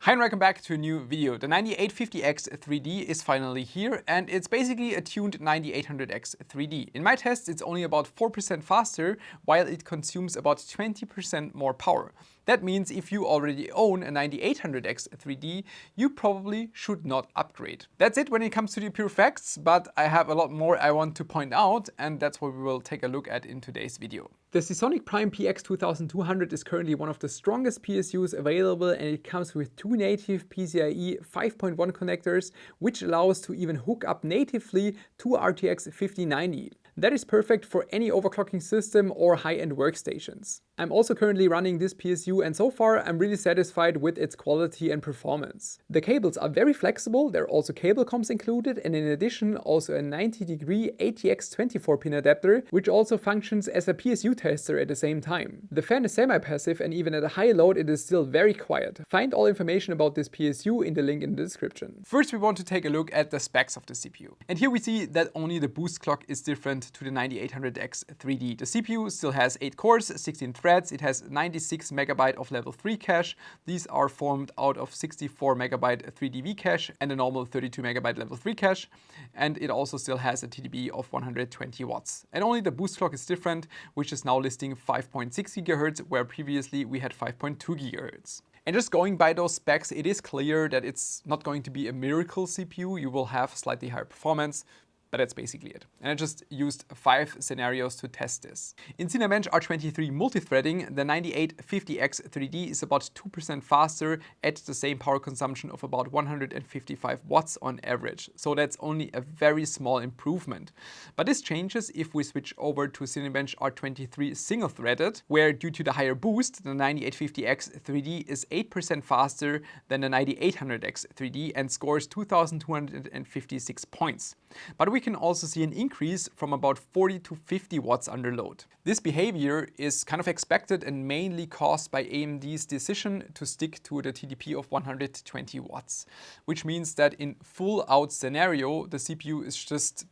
Hi and welcome back to a new video. The 9850X 3D is finally here and it's basically a tuned 9800X 3D. In my tests it's only about 4% faster while it consumes about 20% more power. That means if you already own a 9800X 3D, you probably should not upgrade. That's it when it comes to the pure facts, but I have a lot more I want to point out and that's what we will take a look at in today's video. The Seasonic PX 2200 is currently one of the strongest PSUs available and it comes with two native PCIe 5.1 connectors, which allows to even hook up natively to RTX 5090. That is perfect for any overclocking system or high-end workstations. I'm also currently running this PSU and so far I'm really satisfied with its quality and performance. The cables are very flexible, there are also cable comms included and in addition also a 90-degree ATX 24-pin adapter, which also functions as a PSU tester at the same time. The fan is semi-passive and even at a high load it is still very quiet. Find all information about this PSU in the link in the description. First we want to take a look at the specs of the CPU. And here we see that only the boost clock is different to the 9800X 3D. The CPU still has 8 cores, 16 threads, it has 96 MB of level 3 cache. These are formed out of 64 MB 3DV cache and a normal 32 MB level 3 cache. And it also still has a TDP of 120 watts. And only the boost clock is different, which is now listing 5.6 GHz, where previously we had 5.2 GHz. And just going by those specs, it is clear that it's not going to be a miracle CPU. You will have slightly higher performance, but that's basically it. And I just used 5 scenarios to test this. In Cinebench R23 multithreading, the 9850X 3D is about 2% faster at the same power consumption of about 155 watts on average. So that's only a very small improvement. But this changes if we switch over to Cinebench R23 single-threaded, where due to the higher boost, the 9850X 3D is 8% faster than the 9800X 3D and scores 2256 points. But we can also see an increase from about 40 to 50 watts under load. This behavior is kind of expected and mainly caused by AMD's decision to stick to the TDP of 120 watts, which means that in full out scenario, the CPU is just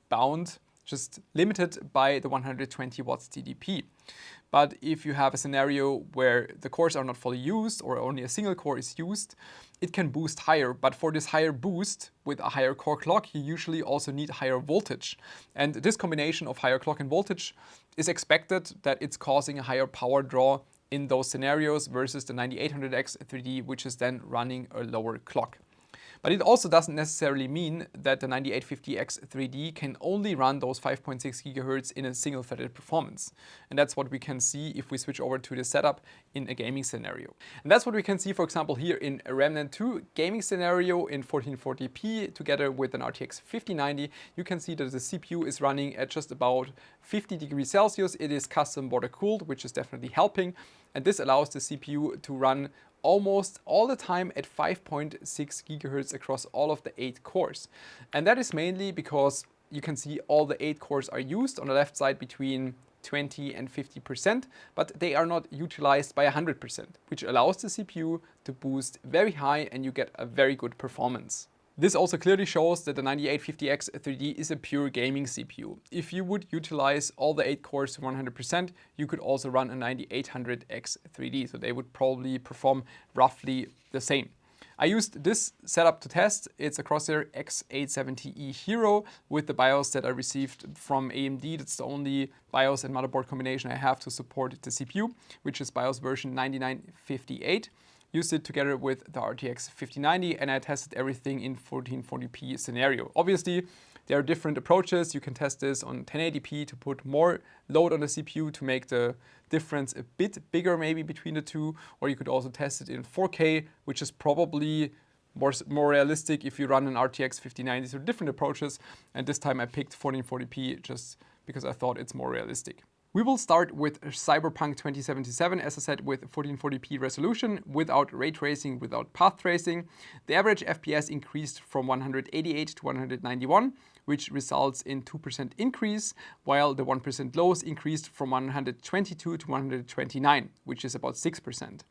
limited by the 120 watts TDP. But if you have a scenario where the cores are not fully used or only a single core is used, it can boost higher. But for this higher boost with a higher core clock, you usually also need higher voltage. And this combination of higher clock and voltage is expected that it's causing a higher power draw in those scenarios versus the 9800X 3D, which is then running a lower clock. But it also doesn't necessarily mean that the 9850X 3D can only run those 5.6 GHz in a single-threaded performance. And that's what we can see if we switch over to the setup in a gaming scenario. And that's what we can see, for example, here in a Remnant 2 gaming scenario in 1440p together with an RTX 5090. You can see that the CPU is running at just about 50 degrees Celsius. It is custom water cooled, which is definitely helping. And this allows the CPU to run almost all the time at 5.6 GHz across all of the 8 cores. And that is mainly because you can see all the 8 cores are used on the left side between 20 and 50%, but they are not utilized by 100%, which allows the CPU to boost very high and you get a very good performance. This also clearly shows that the 9850X 3D is a pure gaming CPU. If you would utilize all the 8 cores to 100%, you could also run a 9800X 3D, so they would probably perform roughly the same. I used this setup to test. It's a Crosshair X870E Hero with the BIOS that I received from AMD. That's the only BIOS and motherboard combination I have to support the CPU, which is BIOS version 9958. Used it together with the RTX 5090 and I tested everything in 1440p scenario. Obviously, there are different approaches. You can test this on 1080p to put more load on the CPU to make the difference a bit bigger maybe between the two, or you could also test it in 4K, which is probably more realistic if you run an RTX 5090. So different approaches, and this time I picked 1440p just because I thought it's more realistic. We will start with Cyberpunk 2077, as I said, with 1440p resolution, without ray tracing, without path tracing. The average FPS increased from 188 to 191, which results in 2% increase, while the 1% loss increased from 122 to 129, which is about 6%.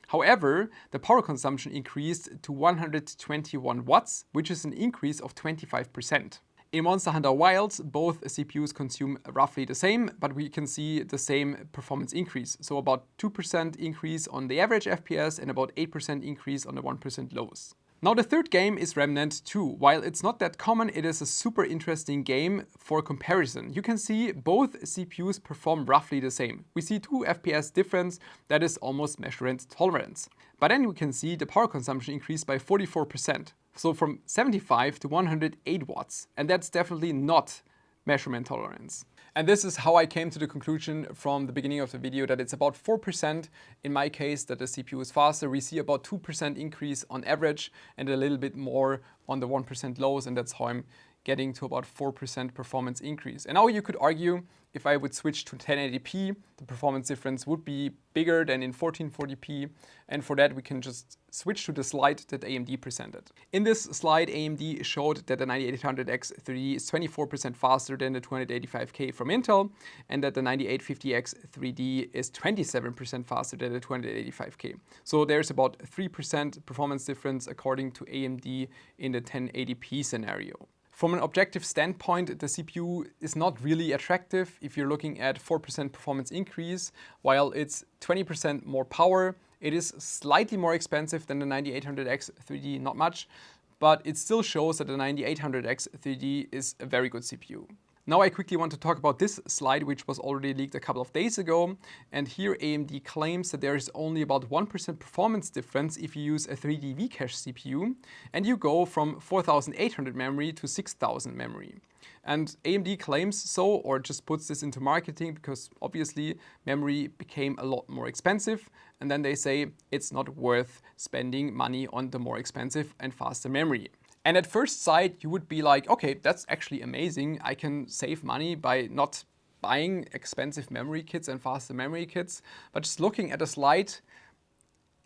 However, the power consumption increased to 121 watts, which is an increase of 25%. In Monster Hunter Wilds, both CPUs consume roughly the same, but we can see the same performance increase. So about 2% increase on the average FPS and about 8% increase on the 1% lows. Now the third game is Remnant 2. While it's not that common, it is a super interesting game for comparison. You can see both CPUs perform roughly the same. We see 2 FPS difference, that is almost measurement tolerance. But then we can see the power consumption increased by 44%. So from 75 to 108 watts. And that's definitely not measurement tolerance. And this is how I came to the conclusion from the beginning of the video that it's about 4% in my case that the CPU is faster. We see about 2% increase on average and a little bit more on the 1% lows, and that's how I'm getting to about 4% performance increase. And now you could argue if I would switch to 1080p, the performance difference would be bigger than in 1440p. And for that, we can just switch to the slide that AMD presented. In this slide, AMD showed that the 9800X 3D is 24% faster than the 285K from Intel, and that the 9850X 3D is 27% faster than the 285K. So there's about 3% performance difference according to AMD in the 1080p scenario. From an objective standpoint, the CPU is not really attractive if you're looking at 4% performance increase. While it's 20% more power, it is slightly more expensive than the 9800X 3D, not much, but it still shows that the 9800X 3D is a very good CPU. Now I quickly want to talk about this slide, which was already leaked a couple of days ago. And here AMD claims that there is only about 1% performance difference if you use a 3D V-cache CPU and you go from 4800 memory to 6000 memory. And AMD claims so, or just puts this into marketing because obviously memory became a lot more expensive. And then they say it's not worth spending money on the more expensive and faster memory. And at first sight, you would be like, okay, that's actually amazing. I can save money by not buying expensive memory kits and faster memory kits. But just looking at the slide,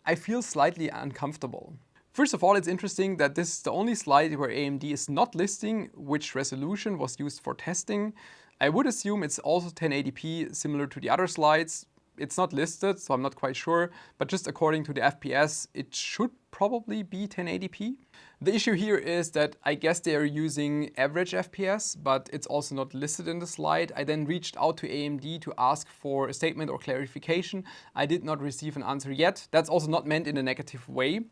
I feel slightly uncomfortable. First of all, it's interesting that this is the only slide where AMD is not listing which resolution was used for testing. I would assume it's also 1080p, similar to the other slides. It's not listed, so I'm not quite sure, but just according to the FPS, it should probably be 1080p. The issue here is that I guess they are using average FPS, but it's also not listed in the slide. I then reached out to AMD to ask for a statement or clarification. I did not receive an answer yet. That's also not meant in a negative way,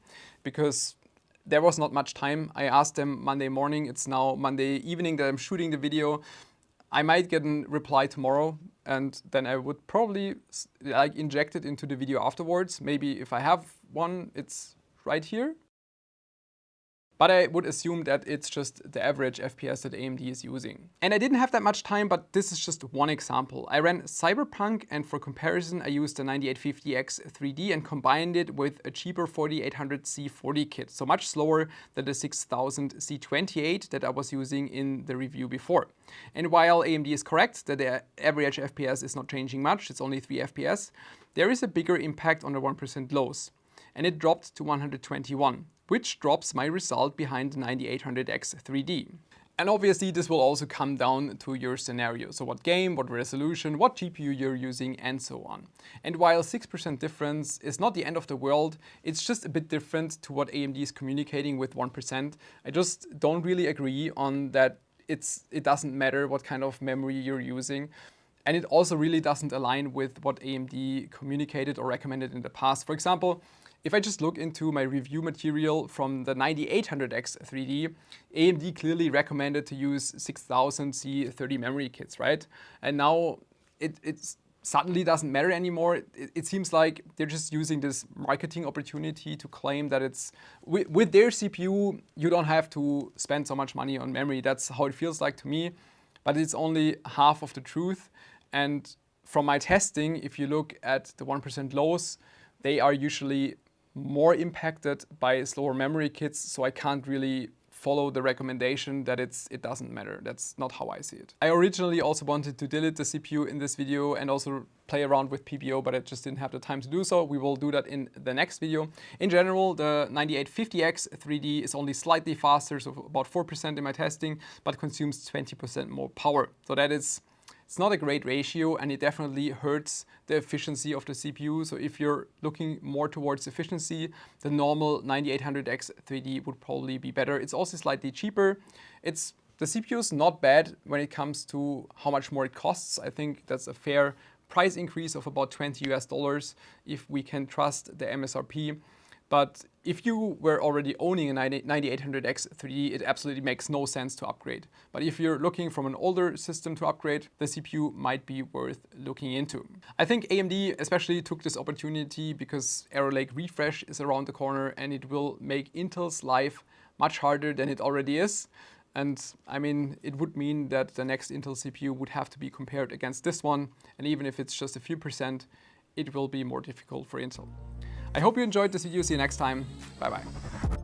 because there was not much time. I asked them Monday morning. It's now Monday evening that I'm shooting the video. I might get a reply tomorrow, and then I would probably inject it into the video afterwards. Maybe if I have one, it's right here. But I would assume that it's just the average FPS that AMD is using. And I didn't have that much time, but this is just one example. I ran Cyberpunk, and for comparison, I used the 9850X 3D and combined it with a cheaper 4800 C40 kit, so much slower than the 6000 C28 that I was using in the review before. And while AMD is correct that the average FPS is not changing much, it's only 3 FPS, there is a bigger impact on the 1% lows. And it dropped to 121, which drops my result behind the 9800X 3D. And obviously this will also come down to your scenario. So what game, what resolution, what GPU you're using, and so on. And while 6% difference is not the end of the world, it's just a bit different to what AMD is communicating with 1%. I just don't really agree on that it doesn't matter what kind of memory you're using. And it also really doesn't align with what AMD communicated or recommended in the past. For example, if I just look into my review material from the 9800X 3D, AMD clearly recommended to use 6000 C30 memory kits, right? And now it suddenly doesn't matter anymore. It seems like they're just using this marketing opportunity to claim that it's, with their CPU, you don't have to spend so much money on memory. That's how it feels like to me, but it's only half of the truth. And from my testing, if you look at the 1% lows, they are usually more impacted by slower memory kits, so I can't really follow the recommendation that it doesn't matter. That's not how I see it. I originally also wanted to delete the CPU in this video and also play around with PBO, but I just didn't have the time to do so. We will do that in the next video. In general, the 9850X 3D is only slightly faster, so about 4% in my testing, but consumes 20% more power. So it's not a great ratio, and it definitely hurts the efficiency of the CPU. So if you're looking more towards efficiency, the normal 9800X 3D would probably be better. It's also slightly cheaper. It's The CPU is not bad when it comes to how much more it costs. I think that's a fair price increase of about $20 if we can trust the MSRP. But if you were already owning a 9800X 3D, it absolutely makes no sense to upgrade. But if you're looking from an older system to upgrade, the CPU might be worth looking into. I think AMD especially took this opportunity because Arrow Lake refresh is around the corner and it will make Intel's life much harder than it already is. And I mean, it would mean that the next Intel CPU would have to be compared against this one. And even if it's just a few percent, it will be more difficult for Intel. I hope you enjoyed this video. See you next time. Bye bye.